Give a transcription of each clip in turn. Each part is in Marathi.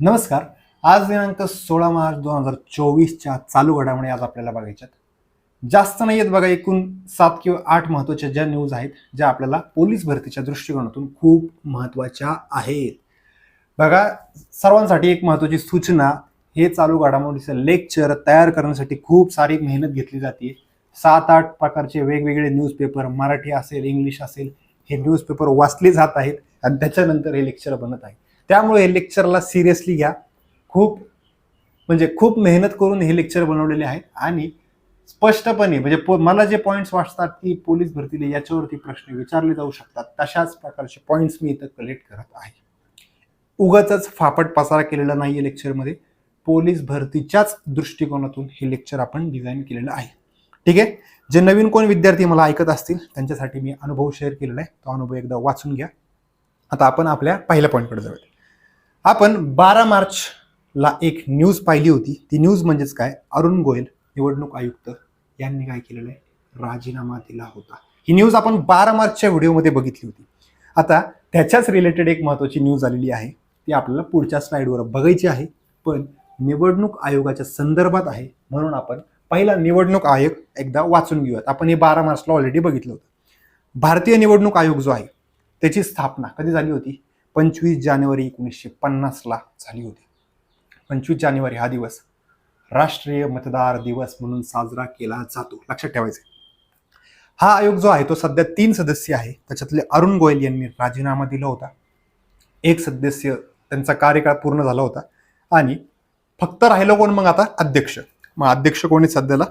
नमस्कार. आज दिनांक 16 मार्च 2024च्या चालू घडामोडी आज आपल्याला बघायच्यात. जास्त नाही आहेत बघा, एकूण 7 किंवा 8 महत्त्वाच्या ज्या न्यूज आहेत ज्या आपल्याला पोलीस भरतीच्या दृष्टिकोनातून खूप महत्त्वाच्या आहेत. बघा, सर्वांसाठी एक महत्त्वाची सूचना, हे चालू घडामोडीचं लेक्चर तयार करण्यासाठी खूप सारी मेहनत घेतली जाते. 7-8 प्रकारचे वेगवेगळे न्यूजपेपर, मराठी असेल, इंग्लिश असेल, हे न्यूजपेपर वाचले जात आहेत आणि त्याच्यानंतर हे लेक्चर बनत आहे. त्यामुळे हे लेक्चरला सिरियसली घ्या. खूप मेहनत करून हे लेक्चर बनवलेले आहेत आणि स्पष्टपणे म्हणजे मला जे पॉईंट्स वाटतात की पोलीस भरतीला याच्यावरती प्रश्न विचारले जाऊ शकतात, तशाच प्रकारचे पॉईंट्स मी इथं कलेक्ट करत आहे. उगाचच फापट पसारा केलेला नाहीये लेक्चरमध्ये. पोलीस भरतीच्याच दृष्टिकोनातून हे लेक्चर आपण डिझाईन केलेलं आहे. ठीक आहे. जे नवीन कोण विद्यार्थी मला ऐकत असतील त्यांच्यासाठी मी अनुभव शेअर केलेला आहे, तो अनुभव एकदा वाचून घ्या. आता आपण आपल्या पहिल्या पॉईंटकडे जाऊया. आपण 12 मार्चला एक न्यूज पाहिली होती. ती न्यूज म्हणजेच काय, अरुण गोयल निवडणूक आयुक्त यांनी काय केलेलं आहे, राजीनामा दिला होता. ही न्यूज आपण 12 मार्चच्या व्हिडिओमध्ये बघितली होती. आता त्याच्याच रिलेटेड एक महत्त्वाची न्यूज आलेली आहे, ती आपल्याला पुढच्या स्लाइडवर बघायची आहे, पण निवडणूक आयोगाच्या संदर्भात आहे, म्हणून आपण पहिला निवडणूक आयोग एकदा वाचून घेऊयात. आपण हे 12 मार्चला ऑलरेडी बघितलं होतं. भारतीय निवडणूक आयोग जो आहे त्याची स्थापना कधी झाली होती, 25 जानेवारी 1950ला झाली होती. 25 जानेवारी हा दिवस राष्ट्रीय मतदार दिवस म्हणून साजरा केला जातो, लक्षात ठेवायचं. हा आयोग जो आहे तो सध्या 3 सदस्य आहे. त्याच्यातले अरुण गोयल यांनी राजीनामा दिला होता. एक सदस्य त्यांचा कार्यकाळ पूर्ण झाला होता आणि फक्त राहिलं कोण मग आता, अध्यक्ष. मग अध्यक्ष कोणी सध्याला,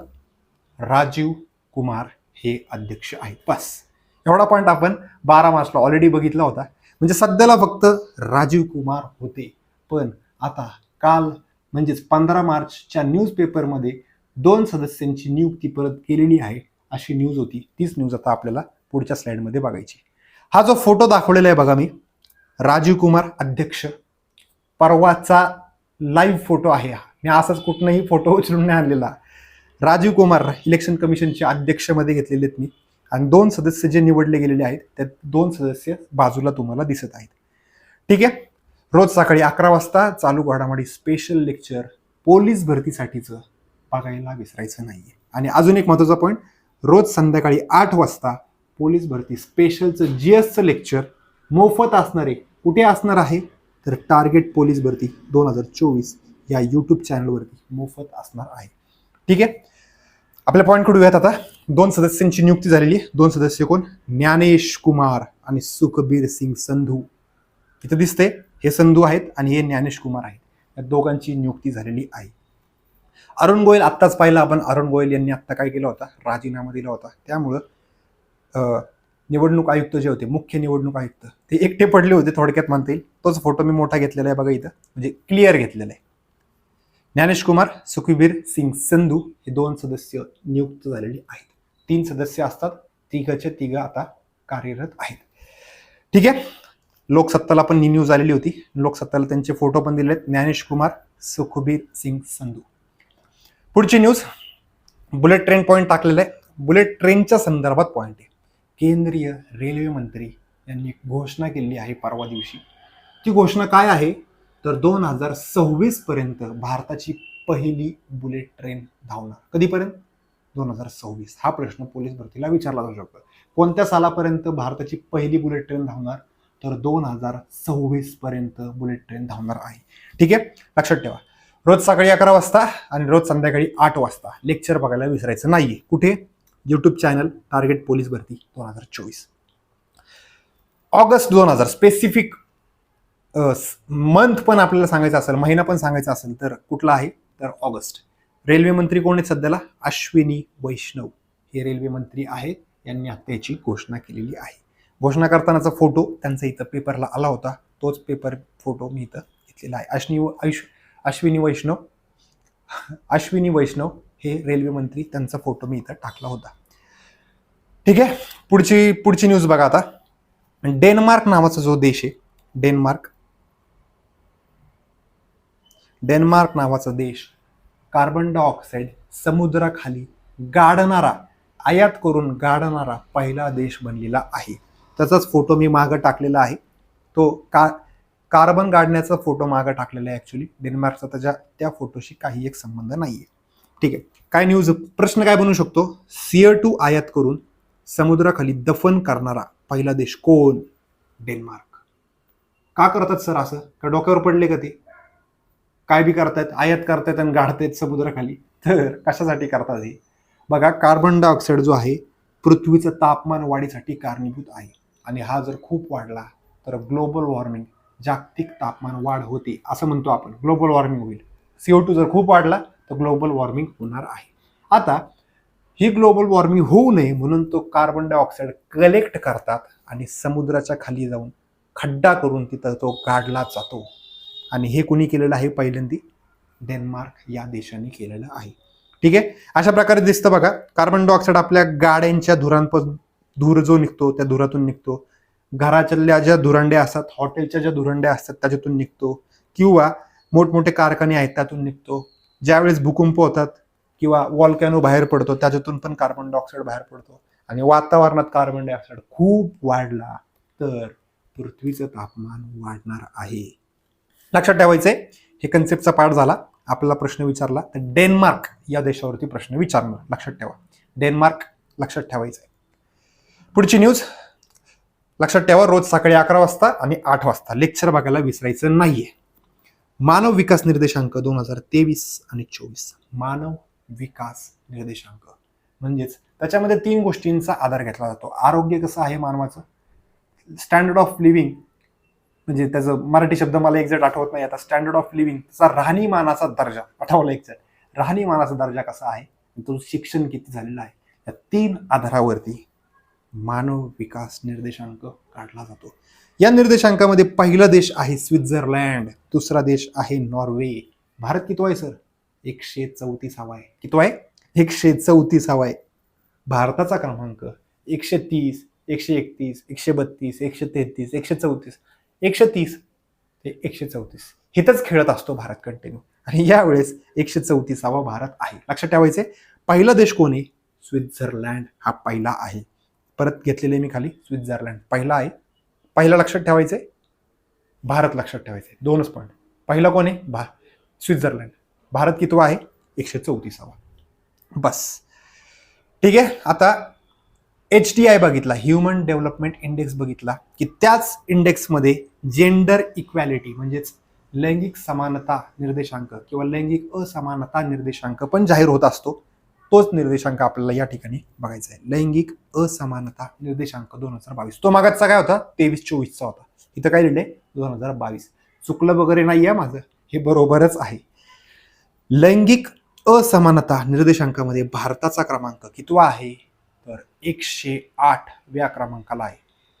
राजीव कुमार हे अध्यक्ष आहेत. बस एवढा पॉईंट आपण 12 मार्चला ऑलरेडी बघितला होता. म्हणजे सध्याला फक्त राजीव कुमार होते, पण आता काल म्हणजेच 15 मार्चच्या न्यूजपेपरमध्ये 2 सदस्यांची नियुक्ती परत केलेली आहे अशी न्यूज होती. तीच न्यूज आता आपल्याला पुढच्या स्लाइडमध्ये बघायची. हा जो फोटो दाखवलेला आहे बघा, मी राजीव कुमार अध्यक्ष, परवाचा लाईव्ह फोटो आहे. मी असाच कुठलाही फोटो उचलून नाही आणलेला. राजीव कुमार इलेक्शन कमिशनचे अध्यक्षमध्ये घेतलेले आहेत मी, आणि 2 सदस्य जे निवडले गेलेले आहेत त्यात 2 सदस्य बाजूला तुम्हाला दिसत आहेत. ठीक आहे. रोज सकाळी 11 वाजता चालू घडामोडी स्पेशल लेक्चर पोलीस भरतीसाठीचं बघायला विसरायचं नाहीये. आणि अजून एक महत्त्वाचा पॉईंट, रोज संध्याकाळी 8 वाजता पोलीस भरती स्पेशलचं जीएसचं लेक्चर मोफत असणार आहे. कुठे असणार आहे तर टार्गेट पोलीस भरती 2024 या यूट्यूब चॅनलवरती मोफत असणार आहे. ठीक आहे. आपल्या पॉईंटकडे येऊयात. आता 2 सदस्यांची नियुक्ती झालेली. 2 सदस्य कोण, ज्ञानेश कुमार आणि सुखबीर सिंग संधू. इथं दिसते हे संधू आहेत आणि हे ज्ञानेश कुमार आहेत. या दोघांची नियुक्ती झालेली आहे. अरुण गोयल आत्ताच पाहिलं आपण, अरुण गोयल यांनी आत्ता काय केलं होता, राजीनामा दिला होता. त्यामुळं निवडणूक आयुक्त जे होते, मुख्य निवडणूक आयुक्त, ते एकटे पडले होते थोडक्यात म्हणता येईल. तोच फोटो मी मोठा घेतलेला आहे बघा इथं, म्हणजे क्लिअर घेतलेला आहे. ज्ञानेश कुमार, सुखबीर सिंग संधू हे 2 सदस्य नियुक्त झालेले आहेत. 3 सदस्य असतात, तिघाचे तिघ आता कार्यरत आहेत. ठीक आहे. लोकसत्ताला पण ही न्यूज आलेली होती. लोकसत्ताला त्यांचे फोटो पण दिले आहेत, ज्ञानेश कुमार, सुखबीर सिंग संधू. पुढची न्यूज, बुलेट ट्रेन पॉईंट टाकलेला आहे. बुलेट ट्रेनच्या संदर्भात पॉईंट आहे. केंद्रीय रेल्वे मंत्री यांनी घोषणा केली आहे परवा दिवशी. ती घोषणा काय आहे तर 2026 पर्यंत भारताची पहिली बुलेट ट्रेन धावणार. कधीपर्यंत, 2026. हा प्रश्न पोलीस भरतीला विचारला जाऊ शकतो. कोणत्या सालापर्यंत भारताची पहिली बुलेट ट्रेन धावणार तर 2026 पर्यंत बुलेट ट्रेन धावणार आहे. ठीक आहे. लक्षात ठेवा, रोज सकाळी 11 वाजता आणि रोज संध्याकाळी 8 वाजता लेक्चर बघायला विसरायचं नाहीये. कुठे, यूट्यूब चॅनल टार्गेट पोलीस भरती 2024. ऑगस्ट 2000 स्पेसिफिक मंथ पण आपल्याला सांगायचं असेल, महिना पण सांगायचा असेल तर कुठला आहे तर ऑगस्ट. रेल्वे मंत्री कोण आहेत सध्याला, अश्विनी वैष्णव हे रेल्वे मंत्री आहेत. यांनी आता याची घोषणा केलेली आहे. घोषणा करतानाचा फोटो त्यांचा इथं पेपरला आला होता, तोच पेपर फोटो मी इथं घेतलेला आहे. अश्विनी वैष्णव हे रेल्वे मंत्री, त्यांचा फोटो मी इथं टाकला होता. ठीक आहे. पुढची न्यूज बघा. आता डेन्मार्क नावाचा जो देश आहे, डेन्मार्क नावाचा देश कार्बन डायऑक्साईड समुद्राखाली गाडणारा, आयात करून गाडणारा पहिला देश बनलेला आहे. त्याचाच फोटो मी मागं टाकलेला आहे. तो कार्बन गाडण्याचा फोटो मागे टाकलेला आहे ऍक्च्युली. डेन्मार्कचा त्या फोटोशी काही एक संबंध नाहीये. ठीक आहे. काय न्यूज प्रश्न काय बनू शकतो? CO2 आयात करून समुद्राखाली दफन करणारा पहिला देश कोण? डेन्मार्क. का करतात सर असं? का डोक्यावर पडले का ते? काय बी करतायत, आयात करतायत आणि गाडतायत समुद्राखाली. तर कशासाठी करतात हे? बघा, कार्बन डायऑक्साईड जो आहे पृथ्वीचं तापमान वाढीसाठी कारणीभूत आहे. आणि हा जर खूप वाढला तर ग्लोबल वॉर्मिंग, जागतिक तापमान वाढ होते असं म्हणतो आपण. ग्लोबल वॉर्मिंग होईल. CO2 जर खूप वाढला तर ग्लोबल वॉर्मिंग होणार आहे. आता ही ग्लोबल वॉर्मिंग होऊ नये म्हणून तो कार्बन डायऑक्साईड कलेक्ट करतात आणि समुद्राच्या खाली जाऊन खड्डा करून तिथं तो काढला जातो. आणि हे कुणी केलेलं आहे? पहिल्यांदा डेन्मार्क या देशाने केलेलं आहे. ठीक आहे. अशा प्रकारे दिसतं बघा. कार्बन डायऑक्साईड आपल्या गाड्यांच्या धुरांपासून, धूर जो निघतो त्या धुरातून निघतो, घराच्या ज्या धुरांड्या असतात, हॉटेलच्या ज्या धुरांड्या असतात त्याच्यातून निघतो, किंवा मोठमोठे कारखाने आहेत त्यातून निघतो. ज्यावेळेस भूकंप होतात किंवा वॉल्कॅनो बाहेर पडतो त्याच्यातून पण कार्बन डायऑक्साईड बाहेर पडतो. आणि वातावरणात कार्बन डायऑक्साईड खूप वाढला तर पृथ्वीचं तापमान वाढणार आहे. लक्षात ठेवायचंय. हे कन्सेप्टचा पार्ट झाला. आपल्याला प्रश्न विचारला तर डेन्मार्क या देशावरती प्रश्न विचारणार. लक्षात ठेवा, डेन्मार्क लक्षात ठेवायचंय. पुढची न्यूज लक्षात ठेवा. रोज सकाळी 11 वाजता आणि 8 वाजता लेक्चर बघायला विसरायचं नाहीये. मानव विकास निर्देशांक 2023 आणि 24. मानव विकास निर्देशांक म्हणजेच त्याच्यामध्ये 3 गोष्टींचा आधार घेतला जातो. आरोग्य कसं आहे मानवाचं, स्टँडर्ड ऑफ लिव्हिंग, म्हणजे त्याचं मराठी शब्द मला एक्झॅक्ट आठवत नाही आता, स्टँडर्ड ऑफ लिव्हिंग, त्याचा राहणीमानाचा दर्जा आठवला एक्झॅक्ट, राहणीमानाचा दर्जा कसा आहे, तो शिक्षण किती झालेलं आहे, या 3 आधारावरती मानव विकास निर्देशांक काढला जातो. या निर्देशांकामध्ये पहिला देश आहे स्वित्झर्लंड, दुसरा देश आहे नॉर्वे. भारत कितवा आहे सर? 134वा आहे. कितवा आहे? 134वा आहे. भारताचा क्रमांक 130, 131, 132, 133, 134, 130 ते 134 हिथंच खेळत असतो भारत कंटिन्यू. आणि यावेळेस 134वा भारत आहे. लक्षात ठेवायचे. पहिला देश कोण आहे? स्वित्झर्लंड हा पहिला आहे. परत घेतलेले मी खाली, स्वित्झर्लंड पहिला आहे. पहिला लक्षात ठेवायचे, भारत लक्षात ठेवायचे. 2च पॉईंट. पहिला कोण आहे? स्वित्झर्लंड. भारत कितवा आहे? 134वा. बस. ठीक आहे. आता HDI बघितला, ह्युमन डेव्हलपमेंट इंडेक्स बघितला की त्याच इंडेक्समध्ये जेंडर इक्वॅलिटी म्हणजेच लैंगिक समानता निर्देशांक किंवा लैंगिक असमानता निर्देशांक पण जाहीर होत असतो. तोच निर्देशांक आपल्याला या ठिकाणी बघायचा आहे. लैंगिक असमानता निर्देशांक 2022. तो मागाचा काय होता? 23-24चा होता. इथं काय लिहिलंय? 2022. चुकलं वगैरे नाही आहे माझं, हे बरोबरच आहे. लैंगिक असमानता निर्देशांकामध्ये भारताचा क्रमांक कितवा आहे? तर 108व्या क्रमांकाला आहे.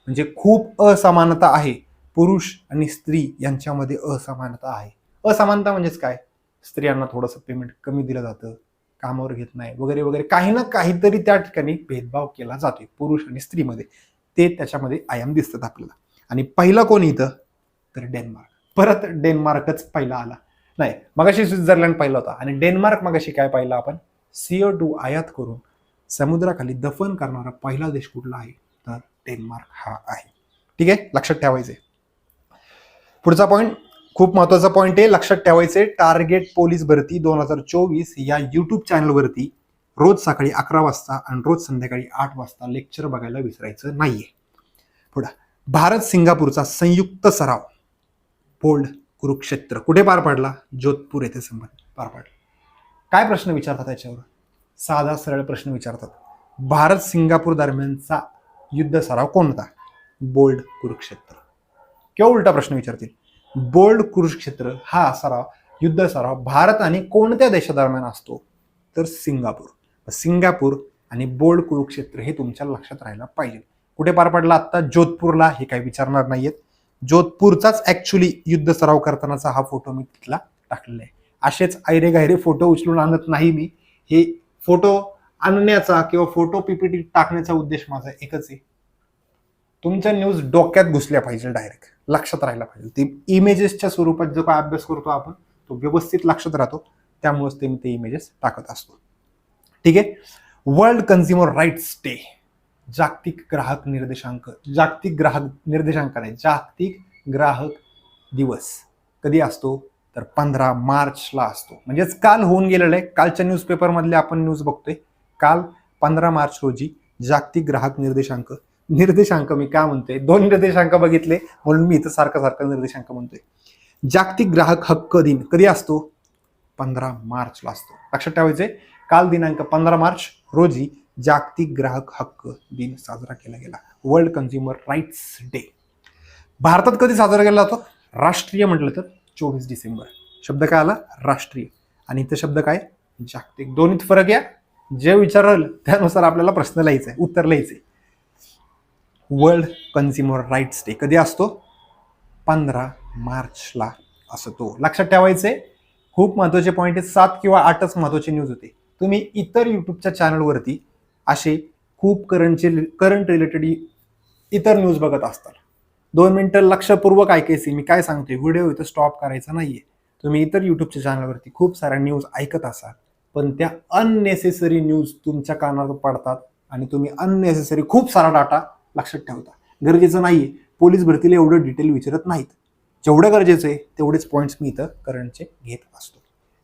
म्हणजे खूप असमानता आहे. पुरुष आणि स्त्री यांच्यामध्ये असमानता आहे. असमानता म्हणजेच काय? स्त्रियांना थोडंसं पेमेंट कमी दिलं जातं, कामावर घेत नाही वगैरे वगैरे, काही ना काहीतरी त्या ठिकाणी भेदभाव केला जातोय पुरुष आणि स्त्रीमध्ये. ते त्याच्यामध्ये आयाम दिसतात आपल्याला. आणि पहिला कोण इथं? तर डेन्मार्क. परत डेन्मार्कच पहिला आला. नाही, मगाशी स्वित्झर्लंड पहिला होता आणि डेन्मार्क मगाशी काय पाहिलं आपण? CO2 आयात करून समुद्राखाली दफन करणारा पहिला देश कुठला आहे? तर डेन्मार्क हा आहे. ठीक आहे, लक्षात ठेवायचे. पुढचा पॉईंट खूप महत्वाचा पॉईंट आहे, लक्षात ठेवायचे. टार्गेट पोलीस भरती 2024 या युट्यूब चॅनलवरती रोज सकाळी 11 वाजता आणि रोज संध्याकाळी 8 वाजता लेक्चर बघायला विसरायचं नाहीये. पुढे भारत सिंगापूरचा संयुक्त सराव बोल्ड कुरुक्षेत्र कुठे पार पडला? जोधपूर येथे पार पडला. काय प्रश्न विचारतात त्याच्यावर? साधा सरळ प्रश्न विचारतात. भारत सिंगापूर दरम्यानचा युद्ध सराव कोणता? बोल्ड कुरुक्षेत्र. किंवा उलटा प्रश्न विचारतील, बोल्ड कुरुक्षेत्र हा सराव, युद्ध सराव भारत आणि कोणत्या देशादरम्यान असतो? तर सिंगापूर. सिंगापूर आणि बोल्ड कुरुक्षेत्र हे तुमच्या लक्षात राहायला पाहिजे. कुठे पार पडला? आता जोधपूरला. हे काही विचारणार नाहीयेत. जोधपूरचाच ऍक्च्युली युद्ध सराव करतानाचा हा फोटो मी तिथला टाकलेला आहे. असेच ऐरे गायरे फोटो उचलून आणत नाही मी. हे फोटो आणण्याचा किंवा फोटो PPT टाकण्याचा उद्देश माझा एकच आहे, तुमच्या न्यूज डोक्यात घुसल्या पाहिजे, डायरेक्ट लक्षात राहायला पाहिजे. ते इमेजेसच्या स्वरूपात जो काय अभ्यास करतो आपण तो व्यवस्थित लक्षात राहतो. त्यामुळेच ते इमेजेस टाकत असतो. ठीक आहे. वर्ल्ड कन्झ्युमर राईट्स डे, जागतिक ग्राहक निर्देशांक, जागतिक ग्राहक निर्देशांक नाही, जागतिक ग्राहक दिवस कधी असतो तर 15 मार्चला असतो. म्हणजेच काल होऊन गेलेलं आहे. कालच्या न्यूजपेपरमधले आपण न्यूज बघतोय. काल 15 मार्च रोजी जागतिक ग्राहक निर्देशांक मी काय म्हणतोय, 2 निर्देशांक बघितले म्हणून मी इथं सारखं निर्देशांक म्हणतोय. जागतिक ग्राहक हक्क दिन कधी असतो? 15 मार्चला असतो. लक्षात ठेवायचे, काल दिनांक 15 मार्च रोजी जागतिक ग्राहक हक्क दिन साजरा केला गेला, वर्ल्ड कन्झ्युमर राईट्स डे. भारतात कधी साजरा केला जातो? राष्ट्रीय म्हटलं तर 24 डिसेंबर. शब्द काय आला? राष्ट्रीय. आणि इथं शब्द काय? जागतिक. दोन्हीत फरक या. जे विचारल त्यानुसार आपल्याला प्रश्न लिहायचा आहे, उत्तर लिहायचंय. वर्ल्ड कन्झ्युमर राईट्स डे कधी असतो? 15 मार्चला असतो. लक्षात ठेवायचे, खूप महत्वाचे पॉईंट आहेत. 7 किंवा 8च महत्वाचे न्यूज होते. तुम्ही इतर युट्यूबच्या चॅनलवरती असे खूप करंट रिलेटेड इतर न्यूज बघत असतात. 2 मिनिटं लक्षपूर्वक ऐकायचे मी काय सांगतोय. व्हिडिओ इथं स्टॉप करायचा नाहीये. तुम्ही इतर युट्यूबच्या चॅनलवरती खूप साऱ्या न्यूज ऐकत असाल, पण त्या अननेसेसरी न्यूज तुमच्या कानावर पडतात आणि तुम्ही अननेसेसरी खूप सारा डाटा लक्षात ठेवता. गरजेचं नाहीये. पोलीस भरतीला एवढं डिटेल विचारत नाहीत. जेवढं गरजेचं आहे तेवढेच पॉईंट्स मी इथं करंटचे घेत असतो.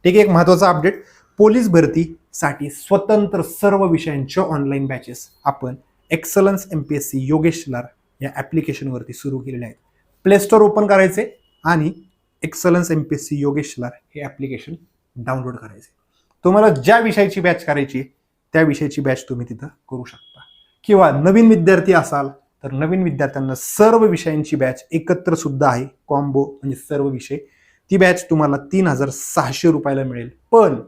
ठीक आहे. एक महत्वाचा अपडेट, पोलीस भरतीसाठी स्वतंत्र सर्व विषयांच्या ऑनलाईन बॅचेस आपण एक्सलन्स MPSC योगेश लार या ऍप्लिकेशनवरती सुरू केलेले आहेत. प्ले स्टोअर ओपन करायचे आणि एक्सलन्स MPSC योगेश लार हे ऍप्लिकेशन डाउनलोड करायचे. तुम्हाला ज्या विषयाची बॅच करायची त्या विषयाची बॅच तुम्ही तिथं करू शकता. किंवा नवीन विद्यार्थी असाल तर नवीन विद्यार्थ्यांना सर्व विषयांची बॅच एकत्र सुद्धा आहे, कॉम्बो म्हणजे सर्व विषय. ती बॅच तुम्हाला 3600 रुपयाला मिळेल. पण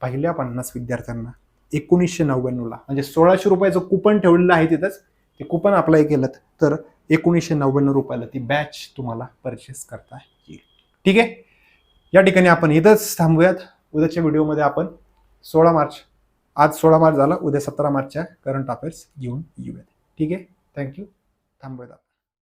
पहिल्या 50 विद्यार्थ्यांना 1999ला म्हणजे 1600 रुपयाचं कुपन ठेवलेलं आहे तिथंच. ते कुपन अप्लाय केलं तर 1999 रुपयाला ती बॅच तुम्हाला परचेस करता येईल. ठीक आहे. या ठिकाणी आपण इथंच थांबूयात. उद्याच्या व्हिडिओमध्ये आपण 16 मार्च, आज 16 मार्च झाला, उद्या 17 मार्चच्या करंट अफेअर्स घेऊन येऊयात. ठीक आहे. थँक्यू. थांबूयात.